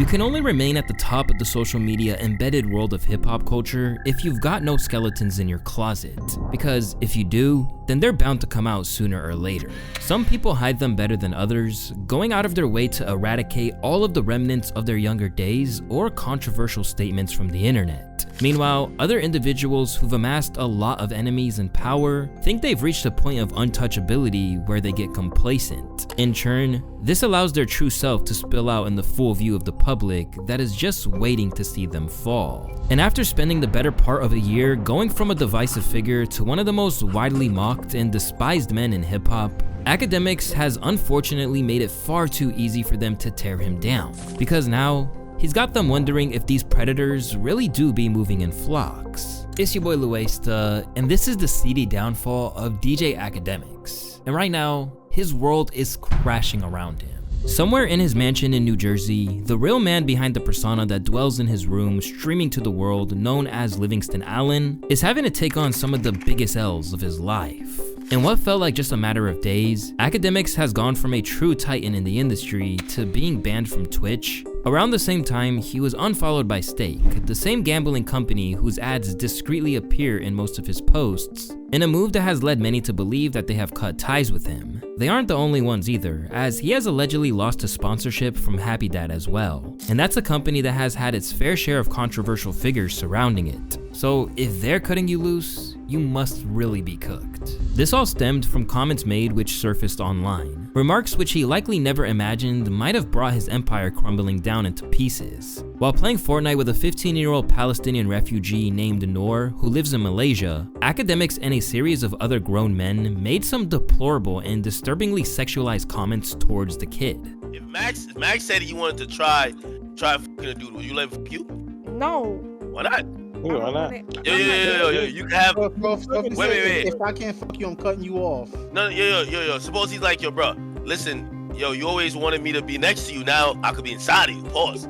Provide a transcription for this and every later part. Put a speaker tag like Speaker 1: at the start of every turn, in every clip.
Speaker 1: You can only remain at the top of the social media embedded world of hip-hop culture if you've got no skeletons in your closet. Because if you do, then they're bound to come out sooner or later. Some people hide them better than others, going out of their way to eradicate all of the remnants of their younger days or controversial statements from the internet. Meanwhile, other individuals who've amassed a lot of enemies and power think they've reached a point of untouchability where they get complacent. In turn, this allows their true self to spill out in the full view of the public that is just waiting to see them fall. And after spending the better part of a year going from a divisive figure to one of the most widely mocked and despised men in hip-hop, Akademiks has unfortunately made it far too easy for them to tear him down, because now he's got them wondering if these predators really do be moving in flocks. It's your boy Louaista, and this is the seedy downfall of DJ Akademiks. And right now, his world is crashing around him. Somewhere in his mansion in New Jersey, the real man behind the persona that dwells in his room streaming to the world, known as Livingston Allen, is having to take on some of the biggest L's of his life. In what felt like just a matter of days, Akademiks has gone from a true titan in the industry to being banned from Twitch. Around the same time, he was unfollowed by Stake, the same gambling company whose ads discreetly appear in most of his posts, in a move that has led many to believe that they have cut ties with him. They aren't the only ones either, as he has allegedly lost his sponsorship from Happy Dad as well, and that's a company that has had its fair share of controversial figures surrounding it. So if they're cutting you loose, you must really be cooked. This all stemmed from comments made which surfaced online, remarks which he likely never imagined might have brought his empire crumbling down into pieces. While playing Fortnite with a 15-year-old Palestinian refugee named Noor who lives in Malaysia, Akademiks and a series of other grown men made some deplorable and disturbingly sexualized comments towards the kid.
Speaker 2: If Max said he wanted to try fucking a dude, will you let him fuck you?
Speaker 3: No.
Speaker 2: Why not?
Speaker 4: Why not?
Speaker 2: Yo, you can have. Wait.
Speaker 5: If I can't fuck you, I'm cutting you off.
Speaker 2: No, yo. Suppose he's like, yo, bro, listen, yo, you always wanted me to be next to you. Now I could be inside of you. Pause.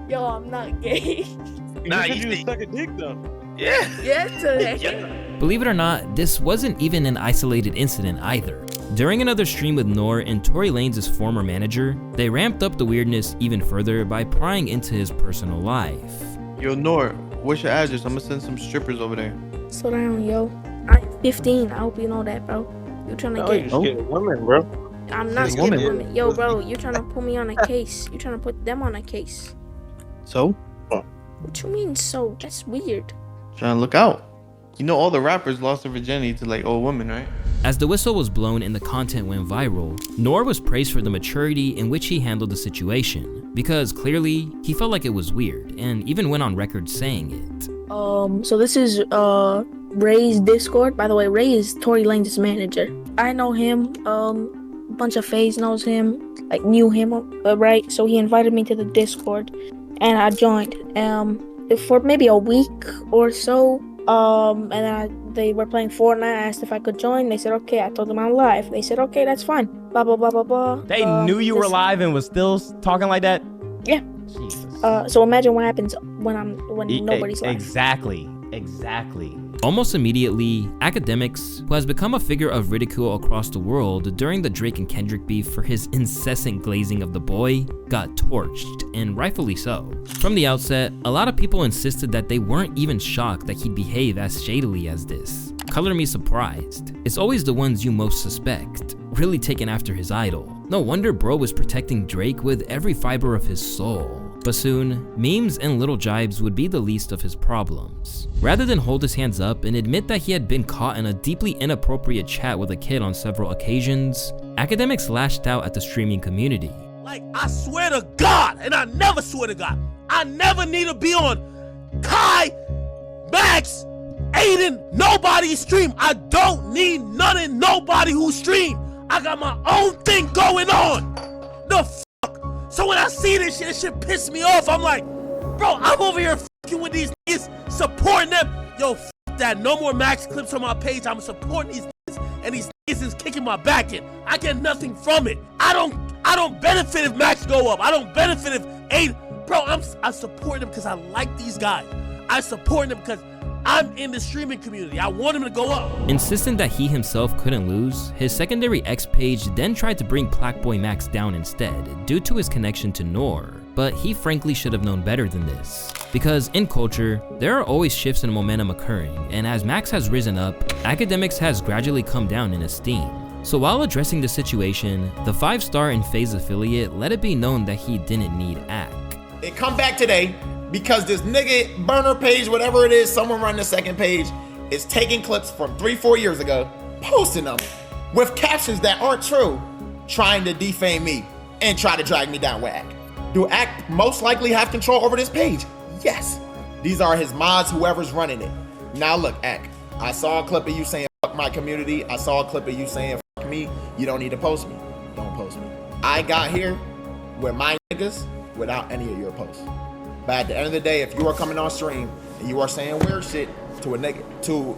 Speaker 3: Yo, I'm not gay.
Speaker 2: Nah,
Speaker 4: you just suck a dick though.
Speaker 2: Yeah.
Speaker 3: Yeah.
Speaker 1: Believe it or not, this wasn't even an isolated incident either. During another stream with Noor and Tory Lanez' former manager, they ramped up the weirdness even further by prying into his personal life.
Speaker 6: Yo, Noor, what's your address? I'm gonna send some strippers over there.
Speaker 3: Slow down, yo. I'm 15. I hope you know that, bro. You trying to
Speaker 4: You're scared of women, bro.
Speaker 3: I'm not scared of women. Yo, bro, you trying to put me on a case. You trying to put them on a case.
Speaker 6: So?
Speaker 3: What you mean, so? That's weird.
Speaker 6: Trying to look out. You know all the rappers lost their virginity to like old women, right?
Speaker 1: As the whistle was blown and the content went viral, Noor was praised for the maturity in which he handled the situation, because clearly he felt like it was weird and even went on record saying it.
Speaker 3: So this is Ray's Discord. By the way, Ray is Tory Lanez' manager. I know him. A bunch of FaZe knows him, like knew him, right? So he invited me to the Discord, and I joined. For maybe a week or so. And then they were playing Fortnite. I asked if I could join. They said okay. I told them I'm live. They said okay, that's fine. Blah blah blah blah blah.
Speaker 7: They knew you were live and was still talking like that.
Speaker 3: Yeah.
Speaker 7: Jesus.
Speaker 3: So imagine what happens when nobody's live.
Speaker 7: Exactly.
Speaker 1: Almost immediately, Akademiks, who has become a figure of ridicule across the world during the Drake and Kendrick beef for his incessant glazing of the boy, got torched, and rightfully so. From the outset, a lot of people insisted that they weren't even shocked that he'd behave as shadily as this. Color me surprised. It's always the ones you most suspect, really taken after his idol. No wonder bro was protecting Drake with every fiber of his soul. But soon, memes and little jibes would be the least of his problems. Rather than hold his hands up and admit that he had been caught in a deeply inappropriate chat with a kid on several occasions, Akademiks lashed out at the streaming community.
Speaker 2: Like, I swear to God, and I never swear to God, I never need to be on Kai, Max, Aiden, nobody's stream. I don't need none of nobody who stream. I got my own thing going on. The fuck? So when I see this shit pisses me off. I'm like, bro, I'm over here fucking with these niggas, supporting them. Yo, fuck that. No more Max clips on my page. I'm supporting these niggas, and these niggas is kicking my back in. I get nothing from it. I don't benefit if Max go up. I don't benefit if Aiden. Bro, I support them because I like these guys. I support them because I'm in the streaming community. I want him to go up.
Speaker 1: Insisting that he himself couldn't lose, his secondary X page then tried to bring Plaqueboy Max down instead due to his connection to Noor. But he frankly should have known better than this. Because in culture, there are always shifts in momentum occurring, and as Max has risen up, Akademiks has gradually come down in esteem. So while addressing the situation, the 5-star and FaZe affiliate let it be known that he didn't need Ak.
Speaker 8: They come back today because this nigga burner page, whatever it is, someone running the second page, is taking clips from 3-4 years ago, posting them with captions that aren't true, trying to defame me and try to drag me down with Ak. Do Ak most likely have control over this page? Yes. These are his mods, whoever's running it. Now look, Ak, I saw a clip of you saying fuck my community. I saw a clip of you saying fuck me. You don't need to post me. Don't post me. I got here with my niggas without any of your posts. But at the end of the day, if you are coming on stream and you are saying weird shit to a nigga, to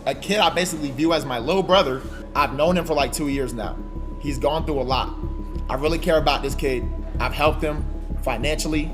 Speaker 8: a kid I basically view as my little brother, I've known him for like 2 years now. He's gone through a lot. I really care about this kid. I've helped him financially,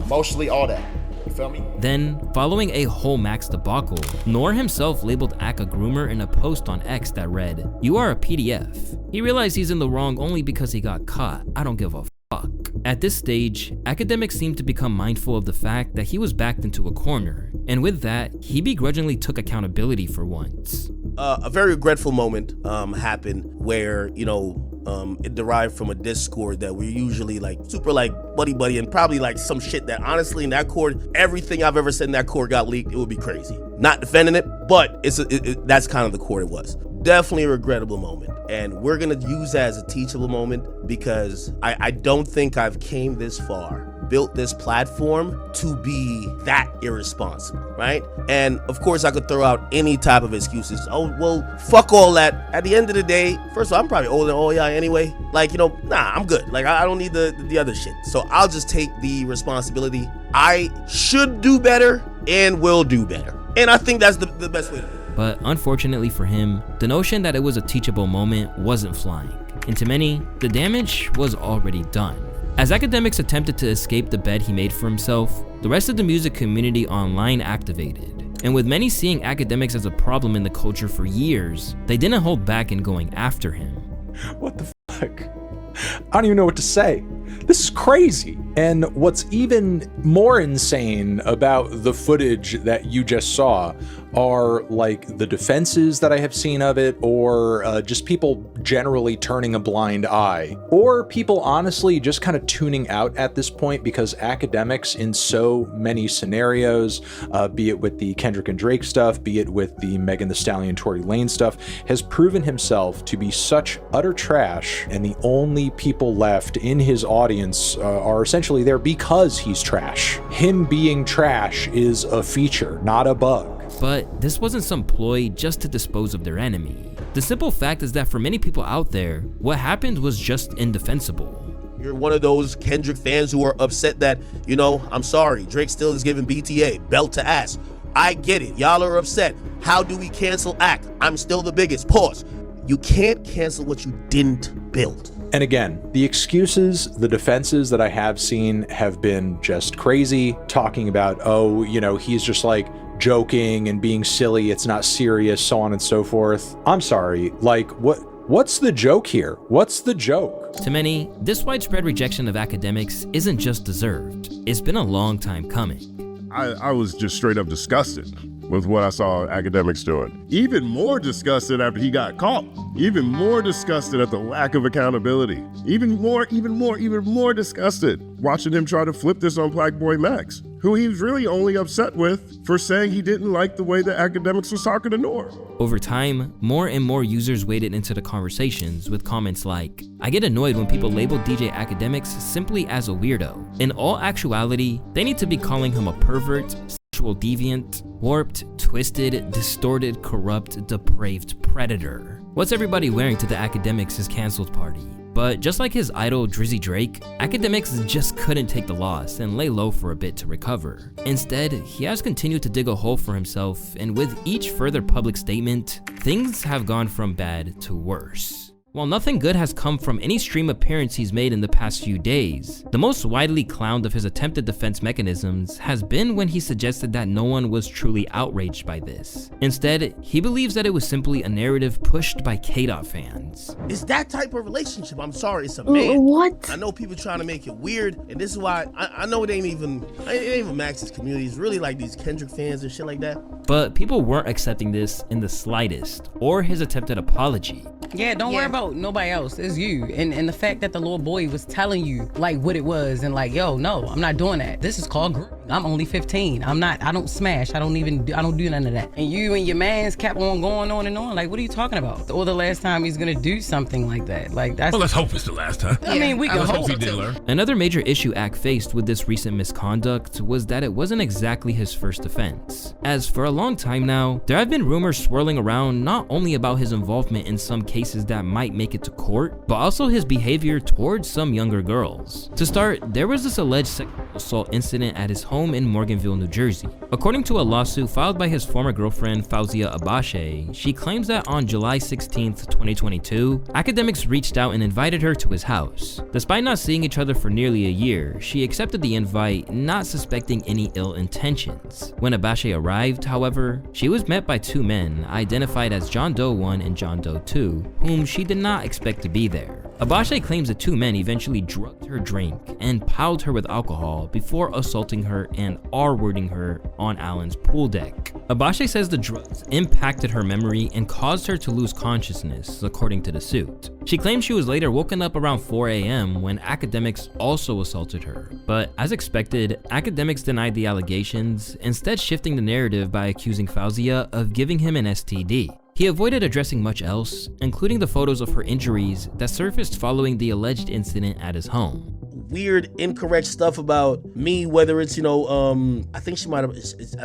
Speaker 8: emotionally, all that. You feel me?
Speaker 1: Then, following a whole Max debacle, Noor himself labeled Ak a groomer in a post on X that read, "You are a PDF." He realized he's in the wrong only because he got caught. I don't give a fuck. At this stage, Akademiks seemed to become mindful of the fact that he was backed into a corner, and with that, he begrudgingly took accountability for once.
Speaker 2: A very regretful moment happened where, it derived from a Discord that we're usually like super like buddy and probably like some shit that honestly in that Cord, everything I've ever said in that Cord got leaked. It would be crazy. Not defending it, but that's kind of the Cord it was. Definitely a regrettable moment, and we're gonna use that as a teachable moment because I don't think I've came this far, built this platform to be that irresponsible, right? And of course I could throw out any type of excuses. Oh, well, fuck all that. At the end of the day, first of all, I'm probably older than all y'all anyway. Like, nah, I'm good. Like, I don't need the other shit. So I'll just take the responsibility. I should do better and will do better. And I think that's the best way to do it.
Speaker 1: But unfortunately for him, the notion that it was a teachable moment wasn't flying. And to many, the damage was already done. As Akademiks attempted to escape the bed he made for himself, the rest of the music community online activated. And with many seeing Akademiks as a problem in the culture for years, they didn't hold back in going after him.
Speaker 9: What the fuck? I don't even know what to say. This is crazy. And what's even more insane about the footage that you just saw are like the defenses that I have seen of it, or just people generally turning a blind eye, or people honestly just kind of tuning out at this point because Akademiks in so many scenarios, be it with the Kendrick and Drake stuff, be it with the Megan Thee Stallion, Tory Lanez stuff, has proven himself to be such utter trash, and the only people left in his audience are essentially there because he's trash. Him being trash is a feature, not a bug.
Speaker 1: But this wasn't some ploy just to dispose of their enemy. The simple fact is that for many people out there, what happened was just indefensible.
Speaker 2: You're one of those Kendrick fans who are upset that, I'm sorry, Drake still is giving BTA belt to ass. I get it. Y'all are upset. How do we cancel Ak? I'm still the biggest. Pause. You can't cancel what you didn't build.
Speaker 9: And again, the excuses, the defenses that I have seen have been just crazy, talking about, he's just like joking and being silly, it's not serious, so on and so forth. I'm sorry, like what's the joke here? What's the joke?
Speaker 1: To many, this widespread rejection of Akademiks isn't just deserved. It's been a long time coming.
Speaker 10: I was just straight up disgusted with what I saw Akademiks doing. Even more disgusted after he got caught. Even more disgusted at the lack of accountability. Even more disgusted watching him try to flip this on Plaqueboy Max, who he was really only upset with for saying he didn't like the way that Akademiks was talking to Noor.
Speaker 1: Over time, more and more users waded into the conversations with comments like, "I get annoyed when people label DJ Akademiks simply as a weirdo. In all actuality, they need to be calling him a pervert, sexual deviant, warped, twisted, distorted, corrupt, depraved predator. What's everybody wearing to the Akademiks' canceled party?" But just like his idol Drizzy Drake, Akademiks just couldn't take the loss and lay low for a bit to recover. Instead, he has continued to dig a hole for himself, and with each further public statement, things have gone from bad to worse. While nothing good has come from any stream appearance he's made in the past few days, the most widely clowned of his attempted defense mechanisms has been when he suggested that no one was truly outraged by this. Instead, he believes that it was simply a narrative pushed by K-Dot fans.
Speaker 2: It's that type of relationship. I'm sorry, it's a man.
Speaker 3: What?
Speaker 2: I know people trying to make it weird, and this is why I know it ain't even Max's community. It's really like these Kendrick fans and shit like that.
Speaker 1: But people weren't accepting this in the slightest, or his attempted apology.
Speaker 11: Yeah, don't worry about nobody else. It's you. And the fact that the little boy was telling you like what it was and like, yo, no, I'm not doing that. This is called grooming. I'm only 15. I don't smash. I don't do none of that. And you and your mans kept on going on and on. Like, what are you talking about? Or the last time he's gonna do something like that. Like, that's.
Speaker 12: Well, let's hope it's the last time.
Speaker 11: I mean, we can hope
Speaker 12: he did learn.
Speaker 1: Another major issue Ak faced with this recent misconduct was that it wasn't exactly his first offense. As for a long time now, there have been rumors swirling around not only about his involvement in some cases that might make it to court, but also his behavior towards some younger girls. To start, there was this alleged sexual assault incident at his home in Morganville, New Jersey. According to a lawsuit filed by his former girlfriend Fauzia Abache, she claims that on July 16th, 2022, Akademiks reached out and invited her to his house. Despite not seeing each other for nearly a year, she accepted the invite, not suspecting any ill intentions. When Abache arrived, however, she was met by two men identified as John Doe 1 and John Doe 2, whom she did not expect to be there. Abache claims the two men eventually drugged her drink and piled her with alcohol before assaulting her and R-wording her on Alan's pool deck. Abache says the drugs impacted her memory and caused her to lose consciousness, according to the suit. She claims she was later woken up around 4 a.m. when Akademiks also assaulted her, but as expected, Akademiks denied the allegations, instead shifting the narrative by accusing Fauzia of giving him an STD. He avoided addressing much else, including the photos of her injuries that surfaced following the alleged incident at his home.
Speaker 2: Weird, incorrect stuff about me, whether it's, I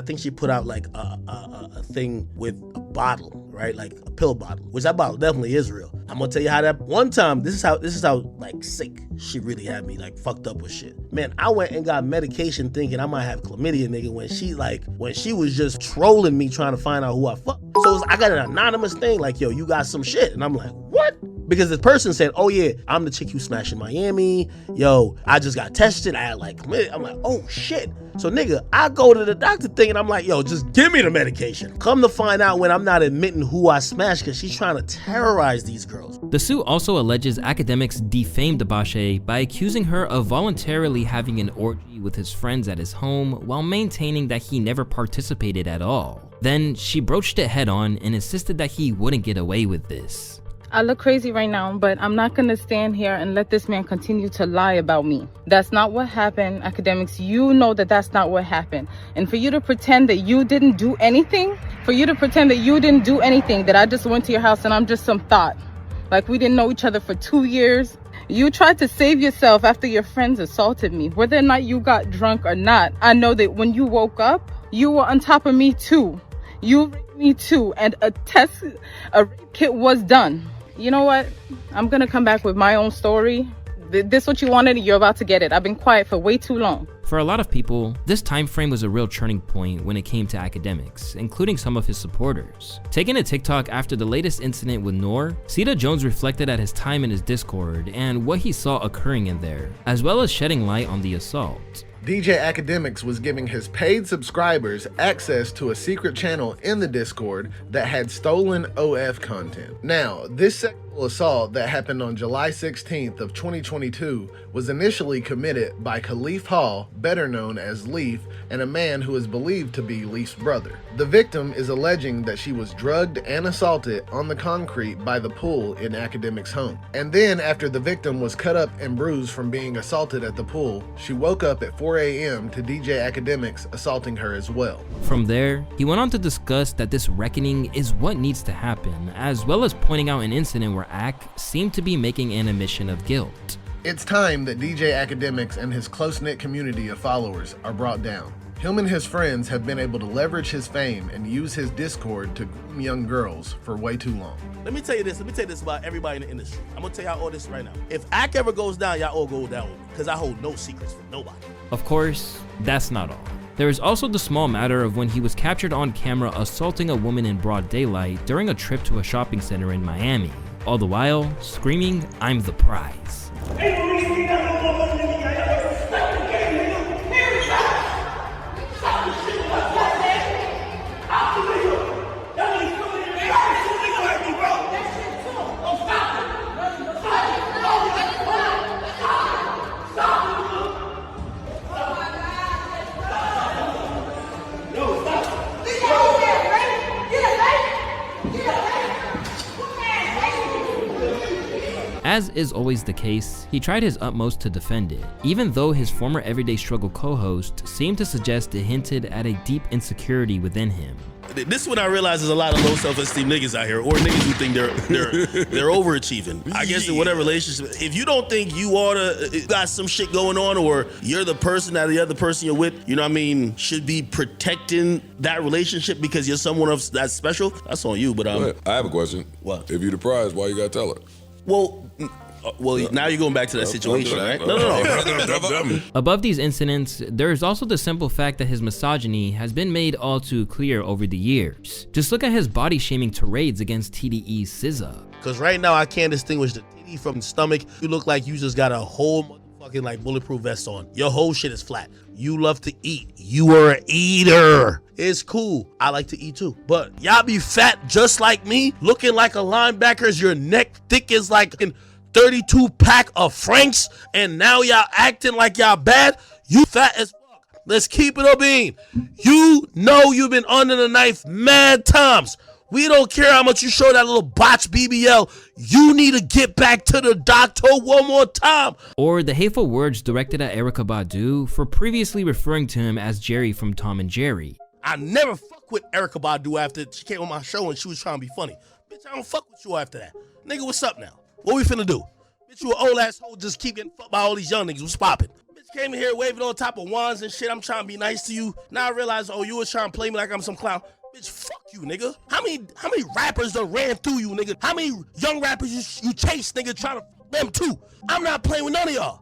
Speaker 2: think she put out like a thing with a bottle, right? Like a pill bottle, which that bottle definitely is real. I'm gonna tell you how that one time, this is how like sick she really had me, like fucked up with shit. Man, I went and got medication thinking I might have chlamydia, nigga, when she was just trolling me trying to find out who I fucked. So I got an anonymous thing like, yo, you got some shit. And I'm like, what? Because this person said, oh yeah, I'm the chick you smashed in Miami. Yo, I just got tested. I had like chlamydia. I'm like, oh shit. So nigga, I go to the doctor thing and I'm like, yo, just give me the medication. Come to find out when I'm not admitting who I smashed because she's trying to terrorize these girls.
Speaker 1: The suit also alleges Akademiks defamed Abache by accusing her of voluntarily having an orgy with his friends at his home while maintaining that he never participated at all. Then she broached it head on and insisted that he wouldn't get away with this.
Speaker 13: I look crazy right now, but I'm not gonna stand here and let this man continue to lie about me. That's not what happened, Akademiks. You know that that's not what happened. And for you to pretend that you didn't do anything, that I just went to your house and I'm just some thought, like we didn't know each other for 2 years. You tried to save yourself after your friends assaulted me. Whether or not you got drunk or not, I know that when you woke up, you were on top of me too. You raped me too, and a rape kit was done. You know what? I'm gonna come back with my own story. This what you wanted, you're about to get it. I've been quiet for way too long.
Speaker 1: For a lot of people, this time frame was a real turning point when it came to Akademiks, including some of his supporters. Taking to TikTok after the latest incident with Noor, Sita Jones reflected at his time in his Discord and what he saw occurring in there, as well as shedding light on the assault.
Speaker 14: DJ Akademiks was giving his paid subscribers access to a secret channel in the Discord that had stolen OF content. Now, this sexual assault that happened on July 16th of 2022 was initially committed by Khalif Hall, better known as Leaf, and a man who is believed to be Leaf's brother. The victim is alleging that she was drugged and assaulted on the concrete by the pool in Akademiks' home. And then after the victim was cut up and bruised from being assaulted at the pool, she woke up at 4 a.m. to DJ Akademiks assaulting her as well.
Speaker 1: From there, he went on to discuss that this reckoning is what needs to happen, as well as pointing out an incident where Ak seemed to be making an admission of guilt.
Speaker 14: It's time that DJ Akademiks and his close-knit community of followers are brought down. Him and his friends have been able to leverage his fame and use his Discord to groom young girls for way too long.
Speaker 2: Let me tell you this about everybody in the industry. I'm gonna tell y'all all this right now. If Ak ever goes down, y'all all go down with me, because I hold no secrets from nobody.
Speaker 1: Of course, that's not all. There is also the small matter of when he was captured on camera assaulting a woman in broad daylight during a trip to a shopping center in Miami. all the while screaming, "I'm the prize." As is always the case, he tried his utmost to defend it, even though his former Everyday Struggle co-host seemed to suggest it hinted at a deep insecurity within him.
Speaker 2: This is when I realize there's a lot of low self-esteem niggas out here, or niggas who think they're overachieving. I guess in whatever relationship, if you don't think you got some shit going on, or you're the person that the other person you're with, you know what I mean, should be protecting that relationship because you're someone else that's special, that's on you. But
Speaker 12: I have a question.
Speaker 2: What?
Speaker 12: If you're the prize, why you gotta tell her?
Speaker 2: Well, now you're going back to that situation, right? No.
Speaker 1: Above these incidents, there is also the simple fact that his misogyny has been made all too clear over the years. Just look at his body shaming tirades against TDE's SZA.
Speaker 2: Because right now I can't distinguish the titty from the stomach. You look like you just got a whole motherfucking like bulletproof vest on. Your whole shit is flat. You love to eat. You are an eater. It's cool. I like to eat too. But y'all be fat just like me, looking like a linebacker's, your neck thick as like an 32 pack of Franks, and now y'all acting like y'all bad. You fat as fuck. Let's keep it a bean. You know you've been under the knife mad times. We don't care how much you show that little botch BBL. You need to get back to the doctor one more time.
Speaker 1: Or the hateful words directed at Erykah Badu for previously referring to him as Jerry from Tom and Jerry.
Speaker 2: I never fuck with Erykah Badu after she came on my show and she was trying to be funny. Bitch, I don't fuck with you after that. Nigga, what's up now? What we finna do? Bitch, you an old asshole, just keep getting fucked by all these young niggas. What's poppin'? Bitch came in here waving on top of wands and shit. I'm trying to be nice to you. Now I realize, oh, you was trying to play me like I'm some clown. Bitch, fuck you, nigga. How many rappers done ran through you, nigga? How many young rappers you chase, nigga, trying to fuck them too? I'm not playing with none of y'all.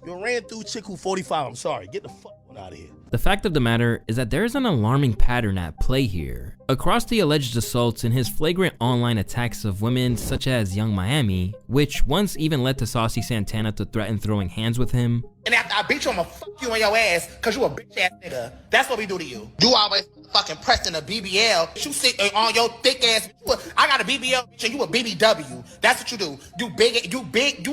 Speaker 2: You ran through chick who 45. I'm sorry. Get the fuck out of here.
Speaker 1: The fact of the matter is that there is an alarming pattern at play here. Across the alleged assaults and his flagrant online attacks of women such as Young Miami, which once even led to Saucy Santana to threaten throwing hands with him.
Speaker 8: And after I beat you, I'ma fuck you on your ass because you a bitch ass nigga. That's what we do to you. You always fucking pressing a BBL. You sit on your thick ass. I got a BBL bitch and you a BBW. That's what you do. You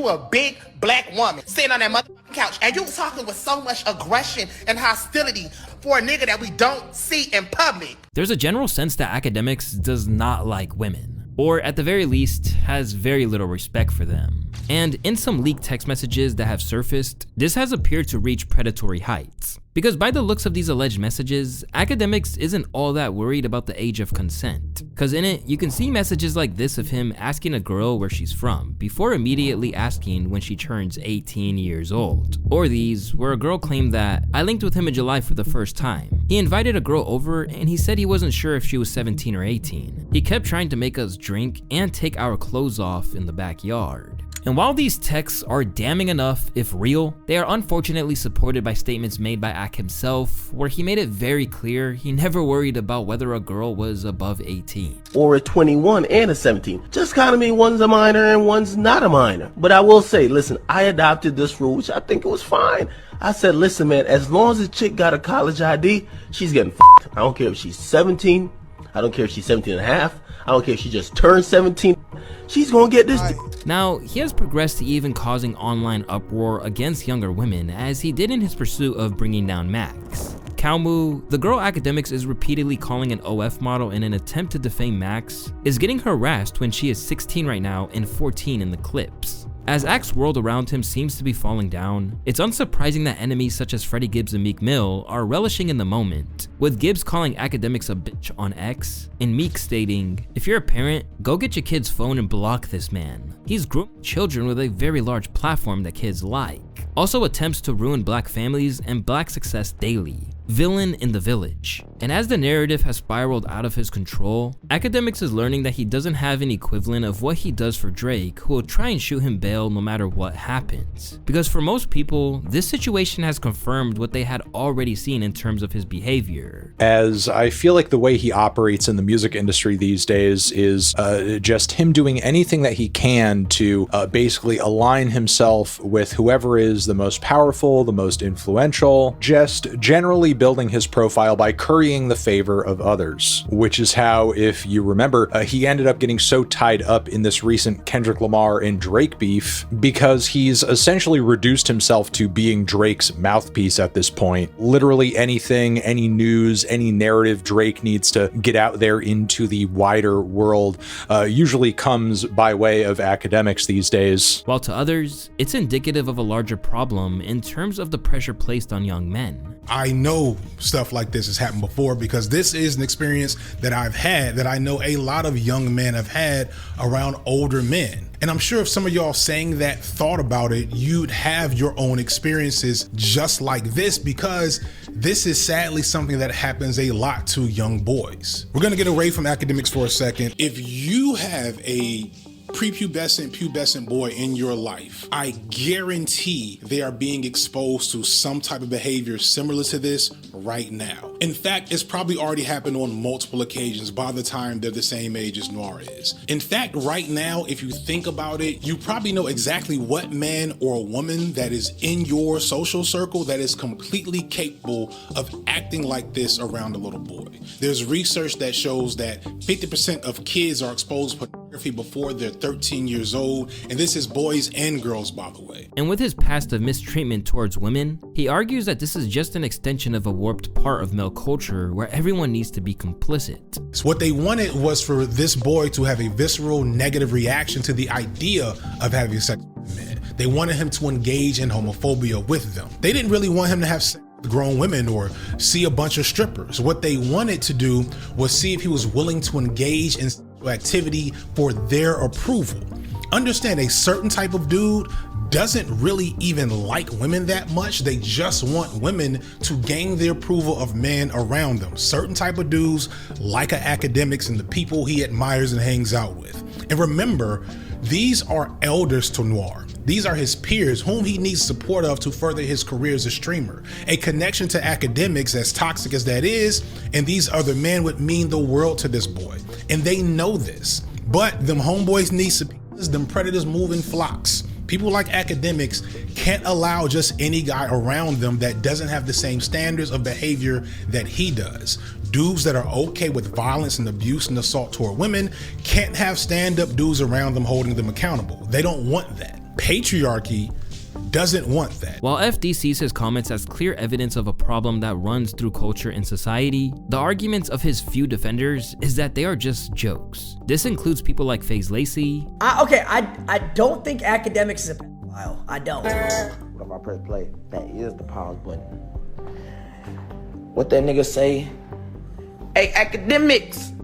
Speaker 8: a big black woman sitting on that motherfucking couch and you talking with so much aggression and hostility for a nigga that we don't see in public.
Speaker 1: There's a general sense that Akademiks does not like women, or at the very least, has very little respect for them. And in some leaked text messages that have surfaced, this has appeared to reach predatory heights. Because by the looks of these alleged messages, Akademiks isn't all that worried about the age of consent. Cause in it, you can see messages like this of him asking a girl where she's from, before immediately asking when she turns 18 years old. Or these, where a girl claimed that, "I linked with him in July for the first time. He invited a girl over and he said he wasn't sure if she was 17 or 18. He kept trying to make us drink and take our clothes off in the backyard." And while these texts are damning enough, if real, they are unfortunately supported by statements made by Ak himself, where he made it very clear he never worried about whether a girl was above 18.
Speaker 15: Or a 21 and a 17. Just kind of mean one's a minor and one's not a minor. But I will say, listen, I adopted this rule, which I think it was fine. I said, listen, man, as long as a chick got a college ID, she's getting f***ed. I don't care if she's 17. I don't care if she's 17 and a half. I don't care if she just turned 17. She's gonna get this.
Speaker 1: Now, he has progressed to even causing online uproar against younger women, as he did in his pursuit of bringing down Max. Kalmu, the girl Akademiks is repeatedly calling an OF model in an attempt to defame Max, is getting harassed when she is 16 right now and 14 in the clips. As Ak's world around him seems to be falling down, it's unsurprising that enemies such as Freddie Gibbs and Meek Mill are relishing in the moment, with Gibbs calling Akademiks a bitch on X, and Meek stating, "If you're a parent, go get your kid's phone and block this man. He's grooming children with a very large platform that kids like." Also attempts to ruin black families and black success daily. Villain in the village. And as the narrative has spiraled out of his control, Akademiks is learning that he doesn't have an equivalent of what he does for Drake, who will try and shoot him bail no matter what happens. Because for most people, this situation has confirmed what they had already seen in terms of his behavior.
Speaker 9: As I feel like the way he operates in the music industry these days is just him doing anything that he can to basically align himself with whoever is the most powerful, the most influential, just generally building his profile by currying the favor of others, which is how, if you remember, he ended up getting so tied up in this recent Kendrick Lamar and Drake beef because he's essentially reduced himself to being Drake's mouthpiece at this point. Literally anything, any news, any narrative Drake needs to get out there into the wider world usually comes by way of Akademiks these days.
Speaker 1: While to others, it's indicative of a larger problem in terms of the pressure placed on young men.
Speaker 16: I know stuff like this has happened before because this is an experience that I've had, that I know a lot of young men have had around older men. And I'm sure if some of y'all saying that thought about it, you'd have your own experiences just like this, because this is sadly something that happens a lot to young boys. We're gonna get away from Akademiks for a second. If you have a prepubescent, pubescent boy in your life, I guarantee they are being exposed to some type of behavior similar to this right now. In fact, it's probably already happened on multiple occasions by the time they're the same age as Noir is. In fact, right now, if you think about it, you probably know exactly what man or woman that is in your social circle that is completely capable of acting like this around a little boy. There's research that shows that 50% of kids are exposed to pornography before they're 13 years old, and this is boys and girls, by the way.
Speaker 1: And with his past of mistreatment towards women, he argues that this is just an extension of a warped part of male culture where everyone needs to be complicit.
Speaker 16: So what they wanted was for this boy to have a visceral negative reaction to the idea of having sex with men. They wanted him to engage in homophobia with them. They didn't really want him to have sex with grown women or see a bunch of strippers. What they wanted to do was see if he was willing to engage in activity for their approval. Understand, a certain type of dude doesn't really even like women that much. They just want women to gain the approval of men around them. Certain type of dudes like Akademiks and the people he admires and hangs out with. And remember, these are elders to Noir. These are his peers whom he needs support of to further his career as a streamer. A connection to Akademiks, as toxic as that is, and these other men would mean the world to this boy. And they know this. But them homeboys need subpoenas, them predators move in flocks. People like Akademiks can't allow just any guy around them that doesn't have the same standards of behavior that he does. Dudes that are okay with violence and abuse and assault toward women can't have stand-up dudes around them holding them accountable. They don't want that. Patriarchy doesn't want that.
Speaker 1: While FD sees his comments as clear evidence of a problem that runs through culture and society, the arguments of his few defenders is that they are just jokes. This includes people like FaZe Lacey.
Speaker 17: I don't think Akademiks is a pedophile. I don't.
Speaker 18: What if I press play? That is the pause button. What that nigga say? Hey, Akademiks,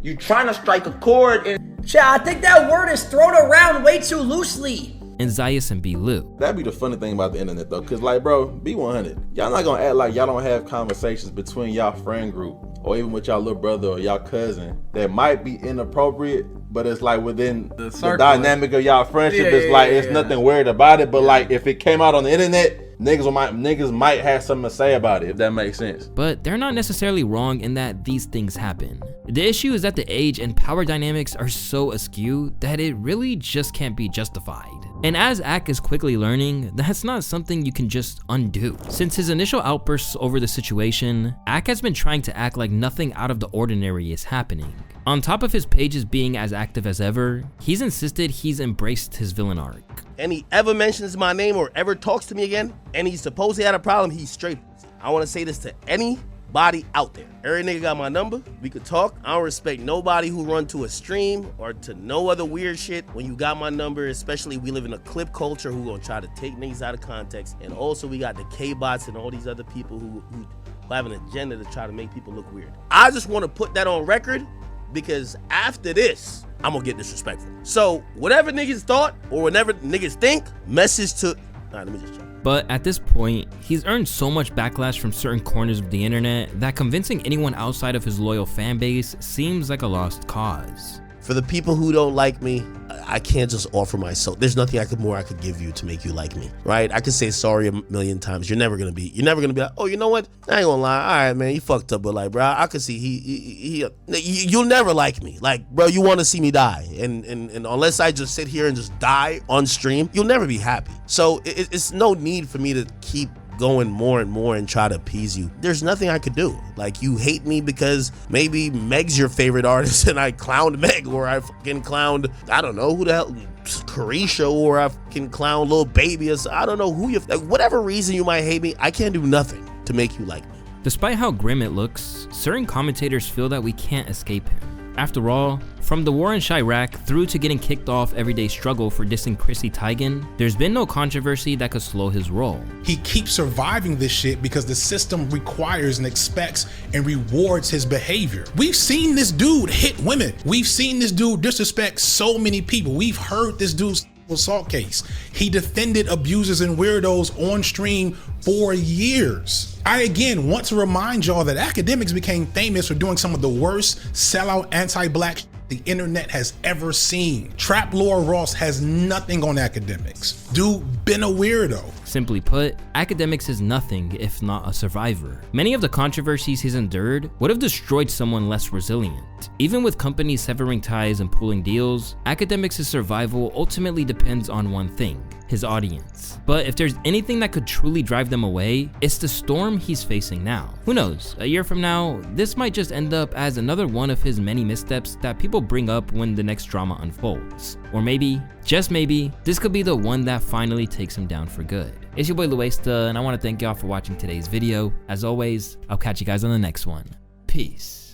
Speaker 18: you trying to strike a chord and...
Speaker 17: I think that word is thrown around way too loosely.
Speaker 1: And Zayas and B. Lou.
Speaker 19: That'd be the funny thing about the internet though, cause like bro, be 100. Y'all not gonna act like y'all don't have conversations between y'all friend group or even with y'all little brother or y'all cousin that might be inappropriate, but it's like within the dynamic of y'all friendship, it's nothing weird about it. But like if it came out on the internet, niggas might have something to say about it, if that makes sense.
Speaker 1: But they're not necessarily wrong in that these things happen. The issue is that the age and power dynamics are so askew that it really just can't be justified. And as Ak is quickly learning, that's not something you can just undo. Since his initial outbursts over the situation, Ak has been trying to act like nothing out of the ordinary is happening. On top of his pages being as active as ever, he's insisted he's embraced his villain arc.
Speaker 20: And he ever mentions my name or ever talks to me again, and he supposedly had a problem, he's straight. I want to say this to anybody out there. Every nigga got my number. We could talk. I don't respect nobody who run to a stream or to no other weird shit. When you got my number, especially we live in a clip culture who gonna try to take niggas out of context. And also we got the K-bots and all these other people who have an agenda to try to make people look weird. I just want to put that on record because after this, I'm gonna get disrespectful. So whatever niggas thought or whatever niggas think, message to, all right, let me just check.
Speaker 1: But at this point, he's earned so much backlash from certain corners of the internet that convincing anyone outside of his loyal fan base seems like a lost cause.
Speaker 20: For the people who don't like me, I can't just offer myself. There's nothing more I could give you to make you like me, right? I could say sorry a million times. You're never gonna be like, oh, you know what? I ain't gonna lie. All right, man, you fucked up, but like, bro, I could see you'll never like me. Like, bro, you want to see me die, and unless I just sit here and just die on stream, you'll never be happy. So it's no need for me to keep going more and more and try to appease you. There's nothing I could do. Like, you hate me because maybe Meg's your favorite artist and I clowned Meg, or I fucking clowned, I don't know who the hell, Carisha, or I fucking clowned Lil Baby, or I don't know who you, like, whatever reason you might hate me, I can't do nothing to make you like me.
Speaker 1: Despite how grim it looks, certain commentators feel that we can't escape him. After all, from the war in Chirac through to getting kicked off Everyday Struggle for dissing Chrissy Teigen, there's been no controversy that could slow his roll.
Speaker 16: He keeps surviving this shit because the system requires and expects and rewards his behavior. We've seen this dude hit women. We've seen this dude disrespect so many people. We've heard this dude's assault case. He defended abusers and weirdos on stream for years. I again want to remind y'all that Akademiks became famous for doing some of the worst sellout anti-black shit the internet has ever seen. Trap Lord Ross has nothing on Akademiks. Dude been a weirdo.
Speaker 1: Simply put, Akademiks is nothing if not a survivor. Many of the controversies he's endured would have destroyed someone less resilient. Even with companies severing ties and pulling deals, Akademiks' survival ultimately depends on one thing: his audience. But if there's anything that could truly drive them away, it's the storm he's facing now. Who knows, a year from now, this might just end up as another one of his many missteps that people bring up when the next drama unfolds. Or maybe, just maybe, this could be the one that finally takes him down for good. It's your boy Louaista, and I want to thank y'all for watching today's video. As always, I'll catch you guys on the next one. Peace.